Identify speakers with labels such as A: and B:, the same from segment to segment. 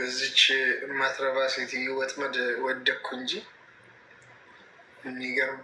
A: በዚች ማትረባ ሴትዮ ወጥመድ ወደኩ እንጂ የሚገርም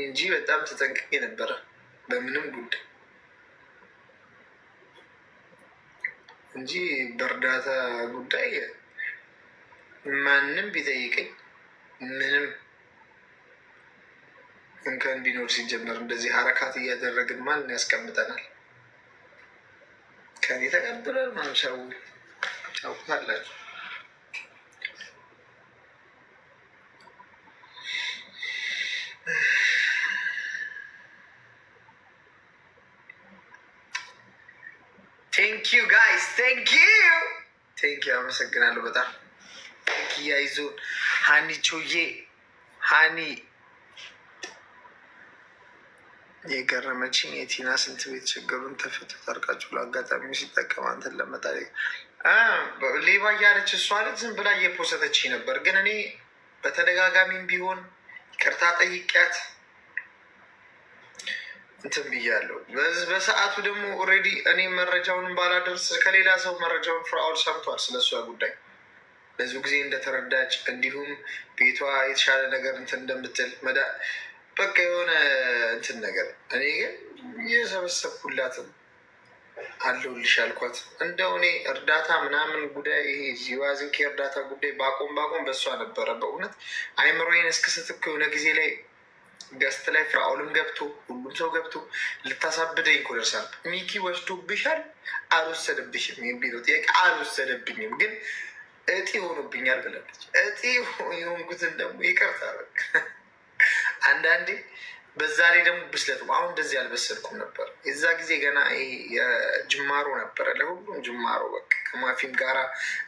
A: እንጂ በጣም ተጠንቅቄ ነበረ በምንም ጉዳይ እንጂ በእርዳታ ጉዳይ ማንም ቢጠይቀኝ ምንም እንከን ቢኖር ሲጀመር እንደዚህ ሀረካት እያደረግን ማን ያስቀምጠናል? ከኔ ተቀብለን ማምሻው ታውቁታላችሁ። ቴንኪዩ ጋይስ ቴንኪዩ አመሰግናለሁ በጣም ያይዞን ሀኒቾዬ ሀኒ የገረመችኝ የቲና ስንት ቤት ችግሩን ተፈቶ ታርቃችሁ ለአጋጣሚ ሲጠቀም አንተን ለመጣሌ ሌባ እያለች እሷ ልጅ ዝም ብላ እየፖሰተች ነበር። ግን እኔ በተደጋጋሚም ቢሆን ይቅርታ ጠይቂያት እንትን ብያለሁ። በሰዓቱ ደግሞ ኦልሬዲ እኔ መረጃውን ባላደርስ ከሌላ ሰው መረጃውን ፍራኦል ሰምቷል ስለሷ ጉዳይ ብዙ ጊዜ እንደተረዳች እንዲሁም ቤቷ የተሻለ ነገር እንትን እንደምትል በቃ የሆነ እንትን ነገር እኔ ግን እየሰበሰብኩላትም አለሁልሽ አልኳት። እንደው እኔ እርዳታ ምናምን ጉዳይ ይሄ ዚዋዝንኬ እርዳታ ጉዳይ ባቆም በእሷ ነበረ። በእውነት አይምሮዬን እስክስትክ የሆነ ጊዜ ላይ ገስት ላይ ፍራኦልም ገብቶ ሁሉም ሰው ገብቶ ልታሳብደኝ እኮ ደርሳል። ሚኪ ወስዶብሻል አልወሰደብሽም የሚለው ጥያቄ አልወሰደብኝም፣ ግን እጢ ሆኖብኛል ብላለች። እጢ የሆንኩትን ደግሞ ይቅርታ በቃ አንዳንዴ በዛ ላይ ደግሞ ብስለት አሁን እንደዚህ አልበሰልኩም ነበር። የዛ ጊዜ ገና የጅማሮ ነበረ፣ ለሁሉም ጅማሮ በቃ ከማፊም ጋራ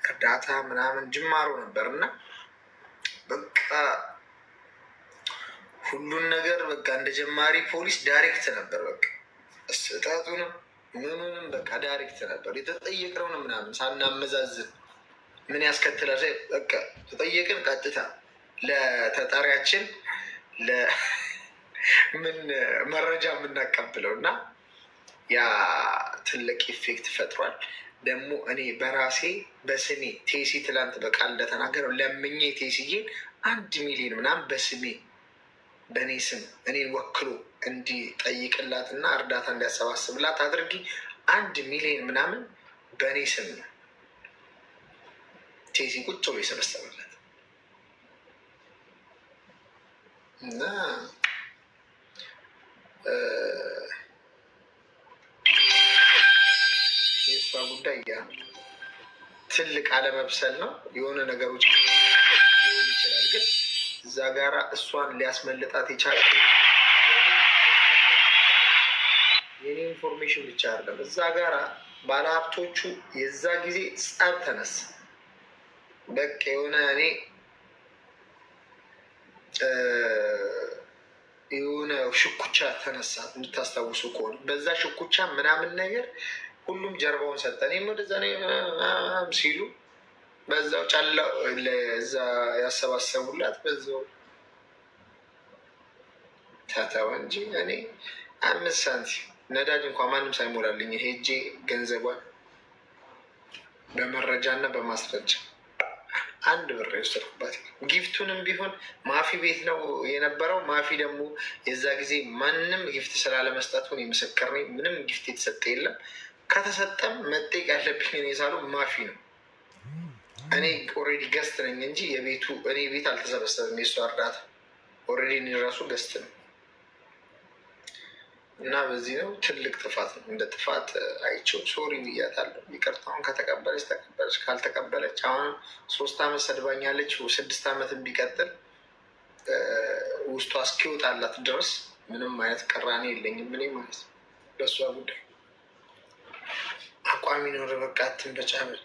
A: እርዳታ ምናምን ጅማሮ ነበር እና በቃ ሁሉን ነገር በቃ እንደ ጀማሪ ፖሊስ ዳይሬክት ነበር። በቃ እስጣቱንም ምኑንም በቃ ዳይሬክት ነበር። የተጠየቅነውን ምናምን ሳናመዛዝን ምን ያስከትላል በቃ ተጠየቅን ቀጥታ ለተጠሪያችን ምን መረጃ የምናቀብለው እና ያ ትልቅ ኢፌክት ፈጥሯል። ደግሞ እኔ በራሴ በስሜ ቴሲ ትላንት በቃል እንደተናገረው ለምኜ ቴሲዬን 1 ሚሊዮን ምናምን በስሜ በእኔ ስም እኔን ወክሎ እንዲጠይቅላት እና እርዳታ እንዲያሰባስብላት አድርጊ 1 ሚሊዮን ምናምን በእኔ ስም ነው ቴሲ ቁጭ ብሎ የሰበሰበላት እና የእሷ ጉዳይ ያ ትልቅ አለመብሰል ነው። የሆነ ነገሮች ሊሆን ይችላል፣ ግን እዛ ጋራ እሷን ሊያስመልጣት የቻለ የኔ ኢንፎርሜሽን ብቻ አይደለም። እዛ ጋራ ባለሀብቶቹ የዛ ጊዜ ጸብ ተነሳ። በቃ የሆነ እኔ የሆነ ሽኩቻ ተነሳ። የምታስታውሱ ከሆነ በዛ ሽኩቻ ምናምን ነገር ሁሉም ጀርባውን ሰጠ። እኔም ወደዛ ሲሉ በዛው ጫላው ለዛ ያሰባሰቡላት በዛው ታታዋ እንጂ እኔ 5 ሳንቲም ነዳጅ እንኳን ማንም ሳይሞላልኝ ሄጄ ገንዘቧን በመረጃ እና በማስረጃ 1 ብር የወሰድኩባት። ጊፍቱንም ቢሆን ማፊ ቤት ነው የነበረው። ማፊ ደግሞ የዛ ጊዜ ማንም ጊፍት ስላለመስጠቱ እኔ ምስክር ነኝ። ምንም ጊፍት የተሰጠ የለም። ከተሰጠም መጠየቅ ያለብኝ እኔ ሳሉ ማፊ ነው። እኔ ኦልሬዲ ገስት ነኝ እንጂ የቤቱ እኔ ቤት አልተሰበሰበም። የእሱ እርዳታ ኦልሬዲ እኔ ራሱ ገስት ነው እና በዚህ ነው ትልቅ ጥፋት ነው። እንደ ጥፋት አይቼው ሶሪ ብያታለሁ። ይቅርታውን ከተቀበለች ተቀበለች፣ ካልተቀበለች አሁን 3 ዓመት ሰድባኛለች። 6 ዓመትን ቢቀጥል ውስጧ እስኪወጣላት ድረስ ምንም አይነት ቅራኔ የለኝም እኔ ማለት ነው። በእሷ ጉዳይ አቋሚ ኖረ በቃ አትንበጫበጭ።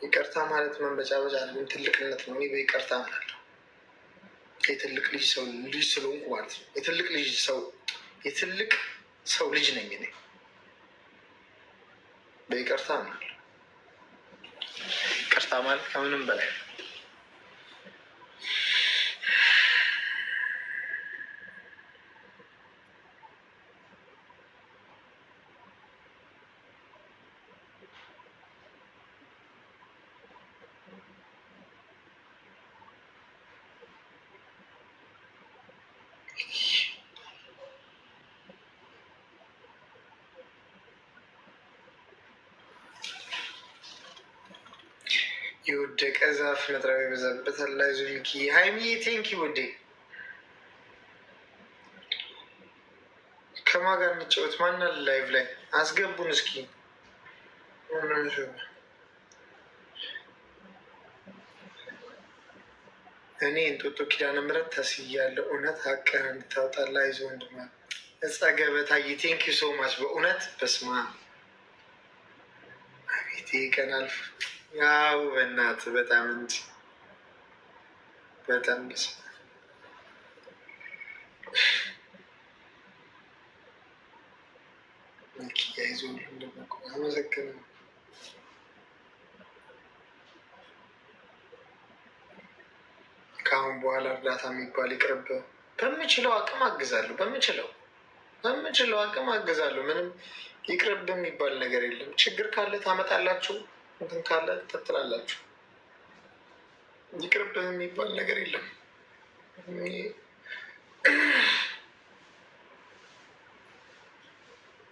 A: ይቅርታ ማለት መንበጫበጫ አለብን፣ ትልቅነት ነው። እኔ በይቅርታ ምናለሁ የትልቅ ልጅ ሰው ልጅ ስለሆንኩ ማለት ነው። የትልቅ ሰው ልጅ ነኝ እኔ በይቅርታ ምናለሁ። ይቅርታ ማለት ከምንም በላይ ነው። የወደቀ ዛፍ መጥረብ የበዛበታል። አይዞህ ሚኪ። ሀይሚ ቴንኪ ውዴ። ከማን ጋር እንጫወት? ማናል ላይቭ ላይ አስገቡን እስኪ። እኔ እንጦጦ ኪዳነ ምሕረት ተስያለሁ። እውነት ሀቅህን እንድታወጣላ። አይዞህ ወንድማ እጻ ገበታዬ ቴንኪ ሶ ማች በእውነት በስማ አቤቴ ቀን አልፍ። ያው በእናትህ በጣም እንጂ በጣም በስመ አብ ያይዞ አመሰግናለሁ። ከአሁን በኋላ እርዳታ የሚባል ይቅርብ። በምችለው አቅም አግዛለሁ። በምችለው አቅም አግዛለሁ። ምንም ይቅርብ የሚባል ነገር የለም። ችግር ካለ ታመጣላችሁ፣ እንትን ካለ ትትላላችሁ። ይቅርብ የሚባል ነገር የለም።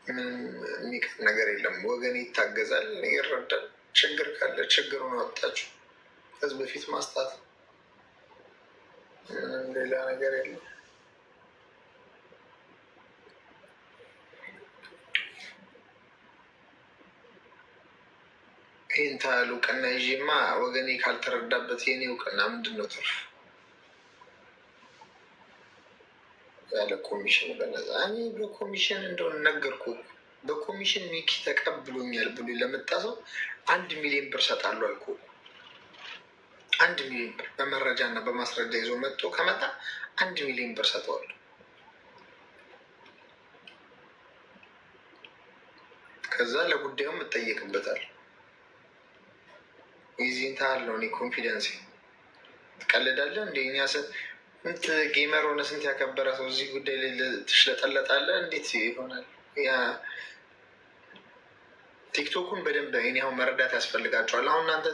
A: ምንም የሚቀር ነገር የለም። ወገን ይታገዛል፣ ይረዳል። ችግር ካለ ችግሩን አወጣችሁ ከዚህ በፊት ማስጣት፣ ምንም ሌላ ነገር የለም። ይህን ታህል እውቅና ይዤማ ወገኔ ካልተረዳበት የኔ እውቅና ምንድን ነው ትርፍ? ያለ ኮሚሽን በነፃ እኔ በኮሚሽን እንደሆነ ነገርኩ። በኮሚሽን ሚኪ ተቀብሎኛል ብሎ ለመጣ ሰው 1 ሚሊዮን ብር ሰጣለሁ አልኩ። 1 ሚሊዮን ብር በመረጃ እና በማስረጃ ይዞ መጥቶ ከመጣ 1 ሚሊዮን ብር ሰጠዋለሁ። ከዛ ለጉዳዩም እጠየቅበታል። የዚህን ታህል ነው እኔ ኮንፊደንስ። ትቀልዳለህ እንደ እኛ ስንት ጌመር ሆነ ስንት ያከበረ ሰው እዚህ ጉዳይ ላይ ትሽለጠለጣለህ? እንዴት ይሆናል? ቲክቶኩን በደንብ እኔ አሁን መረዳት ያስፈልጋቸዋል። አሁን እናንተ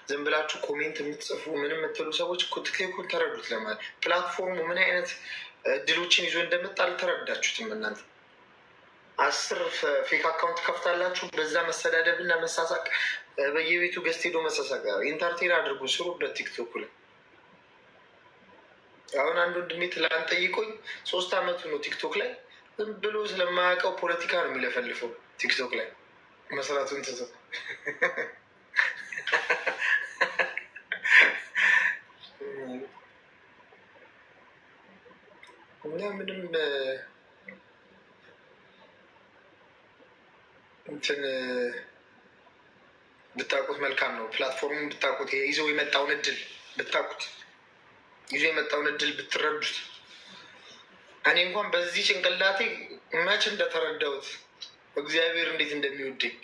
A: ዝም ብላችሁ ኮሜንት የምትጽፉ ምንም የምትሉ ሰዎች ቲክቶኩን ተረዱት። ለማለት ፕላትፎርሙ ምን አይነት እድሎችን ይዞ እንደመጣ አልተረዳችሁትም። እናንተ 10 ፌክ አካውንት ከፍታላችሁ። በዛ መሰዳደብ እና መሳሳቅ፣ በየቤቱ ገዝት ሄዶ መሳሳቅ፣ ኢንተርቴን አድርጉ፣ ስሩበት ቲክቶኩ ላይ። አሁን አንድ ወንድሜ ትላንት ጠይቆኝ 3 አመቱ ነው ቲክቶክ ላይ ዝም ብሎ ስለማያውቀው ፖለቲካ ነው የሚለፈልፈው ቲክቶክ ላይ መስራቱን ትቶ እና ምንም እንትን ብታውቁት መልካም ነው። ፕላትፎርሙን ብታውቁት፣ ይዘው የመጣውን እድል ብታውቁት፣ ይዞ የመጣውን እድል ብትረዱት። እኔ እንኳን በዚህ ጭንቅላቴ መች እንደተረዳሁት እግዚአብሔር እንዴት እንደሚወደኝ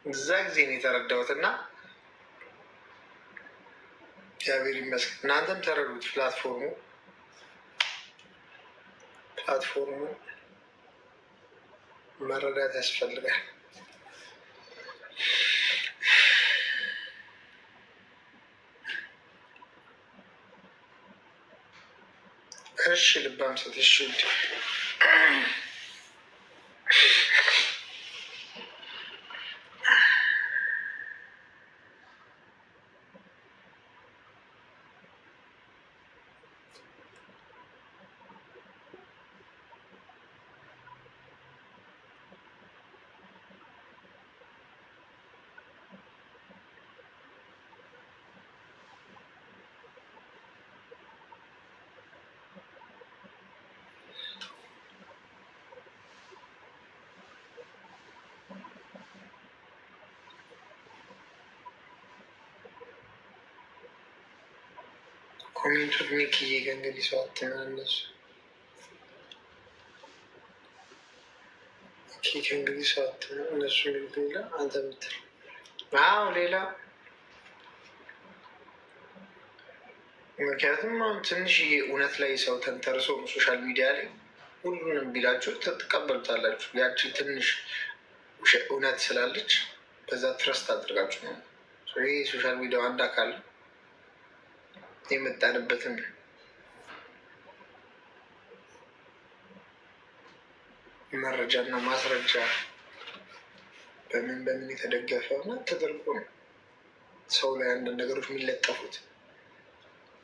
A: እዛ ጊዜ ነው የተረዳሁት። እና እግዚአብሔር ይመስገን። እናንተም ተረዱት። ፕላትፎርሙ መረዳት ያስፈልጋል። እሺ ልባም ሴት እሺ ኮሜንቱን ሚኪዬ ከእንግዲህ ሰው አትመላለሱ። ከእንግዲህ ሰው እነሱ ሌላ አንተ ምትል ሌላ። ምክንያቱም አሁን ትንሽዬ እውነት ላይ ሰው ተንተርሶ ሶሻል ሚዲያ ላይ ሁሉንም ቢላችሁ ትቀበሉታላችሁ። ያቺ ትንሽ እውነት ስላለች በዛ ትረስት አድርጋችሁ ነው። ይህ ሶሻል ሚዲያው አንድ አካል የመጣንበትን መረጃና ማስረጃ በምን የተደገፈ እና ተደርጎ ነው ሰው ላይ አንዳንድ ነገሮች የሚለጠፉት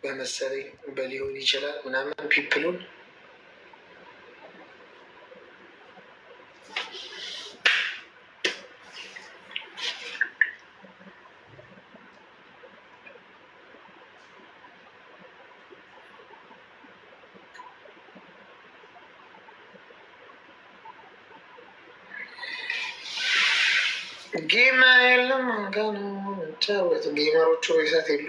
A: በመሰለኝ በሊሆን ይችላል ምናምን ፒፕሉን ጌም የለም ገና ጌመሮቹ ወይሳት የሉ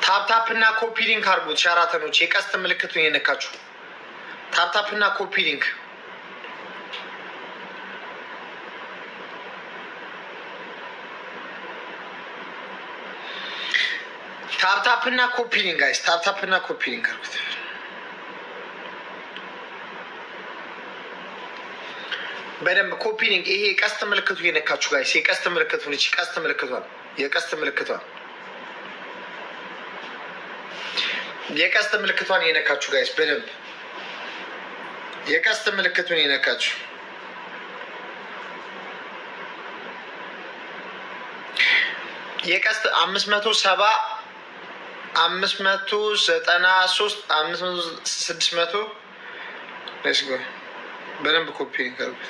A: ታፕታፕ እና ኮፒ ሊንክ አድርጉት። ሸራተኖች የቀስት ምልክቱን የነካችሁ ታፕታፕ እና ኮፒ ሊንክ ታፕታፕ እና ኮፒ ሊንክ ጋይስ ታፕታፕ እና ኮፒ ሊንክ አድርጉት። በደንብ ኮፒ ሊንክ። ይሄ የቀስት ምልክቱ የነካችሁ ጋይስ የቀስት ምልክቱን እቺ ቀስት ምልክቷን የቀስት ምልክቷን የቀስት ምልክቷን የነካችሁ ጋይስ በደንብ የቀስት ምልክቱን የነካችሁ የቀስት 570 593 600 ሌትስ ጎ በደንብ ኮፒ ከሩት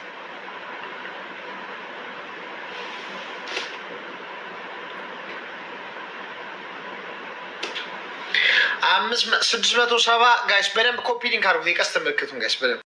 A: 670 ጋይስ በደንብ ኮፒ ሊንክ አድርጉት። የቀስት ምልክቱን ጋይስ በደንብ